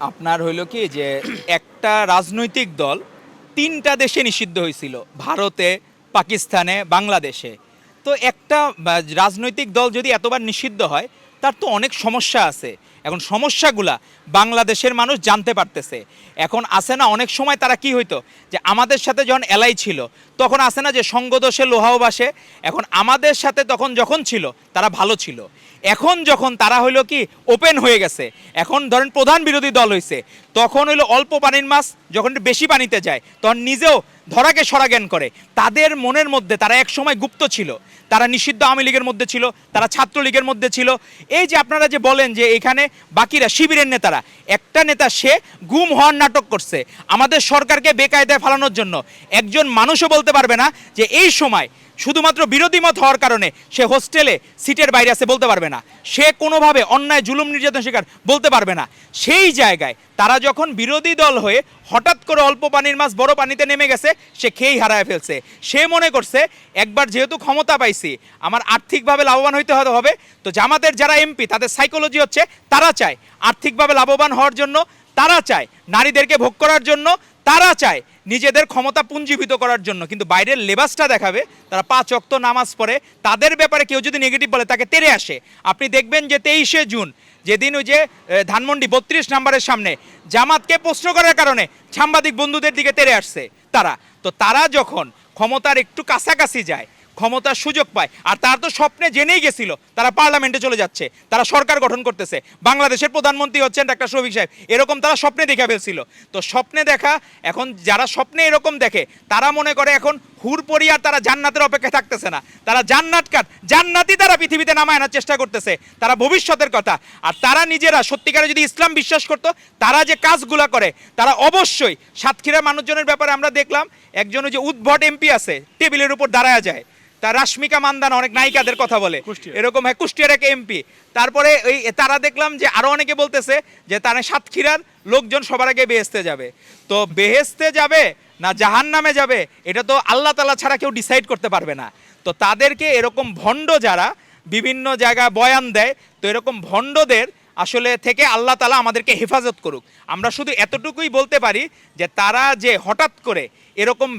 আপনার হইল কি যে একটা রাজনৈতিক দল ৩টা দেশে নিষিদ্ধ হয়েছিল, ভারতে, পাকিস্তানে, বাংলাদেশে। তো একটা রাজনৈতিক দল যদি এতবার নিষিদ্ধ হয় তার তো অনেক সমস্যা আছে। এখন সমস্যাগুলা বাংলাদেশের মানুষ জানতে পারতেছে। এখন আসে না অনেক সময় তারা কি হইতো যে আমাদের সাথে যখন এলাই ছিল তখন আসে না যে সঙ্গদোষে লোহাও বাসে। এখন আমাদের সাথে তখন যখন ছিল তারা ভালো ছিল, এখন যখন তারা হইলো কি ওপেন হয়ে গেছে, এখন ধরেন প্রধান বিরোধী দল হয়েছে, তখন হইলো অল্প পানির মাছ যখন একটু বেশি পানিতে যায় তখন নিজেও ধরাকে সরাজ্ঞান করে। তাদের মনের মধ্যে তারা এক সময় গুপ্ত ছিল, তারা নিষিদ্ধ আওয়ামী লীগের মধ্যে ছিল, তারা ছাত্রলীগের মধ্যে ছিল। এই যে আপনারা যে বলেন যে এখানে বাকিরা শিবিরের নেতারা, একটা নেতা সে গুম হওয়ার নাটক করছে আমাদের সরকারকে বেকায়দায় ফালানোর জন্য। একজন মানুষও বলতে পারবে না যে এই সময় শুধুমাত্র বিরোধী মত হওয়ার কারণে সে হোস্টেলে সিটের বাইরে আছে বলতে পারবে না, সে কোনোভাবে অন্যায় জুলুম নির্যাতন শিকার বলতে পারবে না। সেই জায়গায় তারা যখন বিরোধী দল হয়ে হঠাৎ করে অল্প পানির মাছ বড় পানিতে নেমে গেছে, সে খেয়েই হারায় ফেলছে। সে মনে করছে একবার যেহেতু ক্ষমতা পাইছি আমার আর্থিকভাবে লাভবান হইতে হবে, তো জামাতের যারা এমপি তাদের সাইকোলজি হচ্ছে তারা চায় আর্থিকভাবে লাভবান হওয়ার জন্য, তারা চায় নারীদেরকে ভোগ করার জন্য, তারা চায় নিজেদের ক্ষমতা পুঞ্জীভূত করার জন্য। কিন্তু বাইরের লেবাসটা দেখাবে, তারা 5 ওয়াক্ত নামাজ পড়ে, তাদের ব্যাপারে কেউ যদি নেগেটিভ বলে তাকে তেড়ে আসে। আপনি দেখবেন যে 23শে জুন যেদিন ওই যে ধানমন্ডি 32 নম্বরের সামনে জামাতকে প্রশ্ন করার কারণে সাংবাদিক বন্ধুদের দিকে তেড়ে আসছে তারা। তো তারা যখন ক্ষমতার একটু কাছাকাছি যায়, ক্ষমতার সুযোগ পায়, আর তার তো স্বপ্নে জেনেই গেছিল তারা পার্লামেন্টে চলে যাচ্ছে, তারা সরকার গঠন করতেছে, বাংলাদেশের প্রধানমন্ত্রী হচ্ছেন ডাক্তার শফিক সাহেব, এরকম তারা স্বপ্নে দেখে ফেলছিল। তো স্বপ্নে দেখা, এখন যারা স্বপ্নে এরকম দেখে তারা মনে করে এখন হুরপরি আর তারা জান্নাতের অপেক্ষায় থাকতেছে না, তারা জান্নাতি তারা পৃথিবীতে নামায় আনার চেষ্টা করতেছে, তারা ভবিষ্যতের কথা। আর তারা নিজেরা সত্যিকারে যদি ইসলাম বিশ্বাস করতো, তারা যে কাজগুলা করে তারা অবশ্যই সাতক্ষীরার মানুষজনের ব্যাপারে আমরা দেখলাম একজন ওই যে উদ্ভট এমপি আছে টেবিলের উপর দাঁড়ায় যায়, তার রাশ্মিকা মান্দানা অনেক নায়িকাদের কথা বলে এরকম, হ্যাঁ কুষ্টিয়ার এক এমপি। তারপরে ওই তারা দেখলাম যে আরো অনেকে বলতেছে যে তারা সাতক্ষীরার লোকজন সবার আগে বেহেস্তে যাবে। তো বেহেস্তে যাবে না জাহান নামে যাবে এটা তো আল্লাহ তাআলা ছাড়া কেউ ডিসাইড করতে পারবে না। তো তাদেরকে এরকম ভণ্ড যারা বিভিন্ন জায়গায় বয়ান দেয়, তো এরকম ভণ্ডদের আসলে থেকে আল্লাহ তাআলা আমাদেরকে হেফাজত করুক। আমরা শুধু এতটুকুই বলতে পারি যে তারা যে হঠাৎ করে এরকম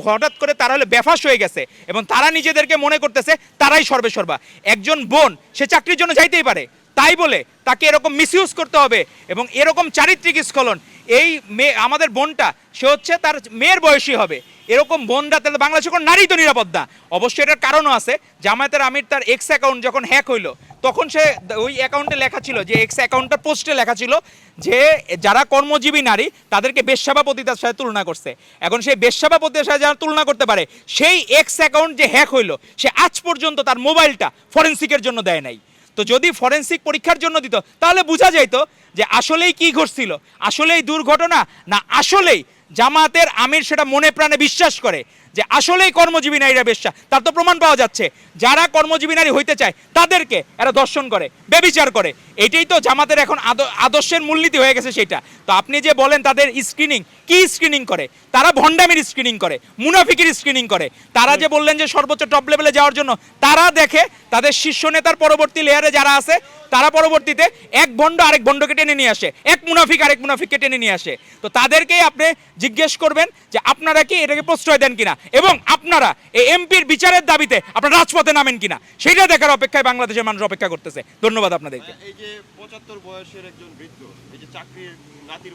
হঠাৎ করে তারা হলে বেফাস হয়ে গেছে এবং তারা নিজেদেরকে মনে করতেছে তারাই সর্বেসর্বা। একজন বোন সে চাকরির জন্য যাইতেই পারে, তাই বলে তাকে এরকম মিসইউজ করতে হবে এবং এরকম চারিত্রিক স্খলন। এই মেয়ে আমাদের বোনটা সে হচ্ছে তার মেয়ের বয়সী হবে, এরকম বোনরা তাহলে বাংলাদেশে কোনো নারী তো নিরাপদ না। অবশ্যই এটার কারণও আছে। জামায়াতের আমির তার এক্স অ্যাকাউন্ট যখন হ্যাক হইলো তখন সে ওই অ্যাকাউন্টে লেখা ছিল, যে এক্স অ্যাকাউন্টটার পোস্টে লেখা ছিল যে যারা কর্মজীবী নারী তাদেরকে বেশ্যাবাপতিতার সাথে তুলনা করছে। এখন সেই বেশ্যাবাপতির সাথে যারা তুলনা করতে পারে, সেই এক্স অ্যাকাউন্ট যে হ্যাক হইলো সে আজ পর্যন্ত তার মোবাইলটা ফরেন্সিকের জন্য দেয় নাই। তো যদি ফরেন্সিক পরীক্ষার জন্য দিত তাহলে বোঝা যেত যে আসলেই কি ঘটছিল, আসলেই দুর্ঘটনা না আসলেই জামাতের আমির সেটা মনে প্রাণে বিশ্বাস করে যে আসলেই কর্মজীবী নারীরা বেশ্যা। তার তো প্রমাণ পাওয়া যাচ্ছে, যারা কর্মজীবী নারী হইতে চায় তাদেরকে এরা দর্শন করে, ব্যভিচার করে। এটাই তো জামাতের এখন আদর্শের মূলনীতি হয়ে গেছে সেটা। তো আপনি যে বলেন তাদের স্ক্রিনিং, কি স্ক্রিনিং করে? তারা ভণ্ডামির স্ক্রিনিং করে, মুনাফিকের স্ক্রিনিং করে। তারা যে বললেন যে সর্বোচ্চ টপ লেভেলে যাওয়ার জন্য, তারা দেখে তাদের শীর্ষ নেতার পরবর্তী লেয়ারে যারা আছে তারা পরবর্তীতে এক ভণ্ড আরেক ভণ্ডকে টেনে নিয়ে আসে, এক মুনাফিক আরেক মুনাফিককে টেনে নিয়ে আসে। তো তাদেরকেই আপনি জিজ্ঞেস করবেন যে আপনারা কি এটাকে প্রশ্রয় দেন কিনা এবং আপনারা এই এমপির বিচারের দাবিতে আপনারা রাজপথে নামেন কিনা, সেটা দেখার অপেক্ষায় বাংলাদেশের মানুষ অপেক্ষা করতেছে। ধন্যবাদ আপনাদেরকে। এই যে 75 বয়সের একজন বৃদ্ধ, এই যে চাকরির নাতির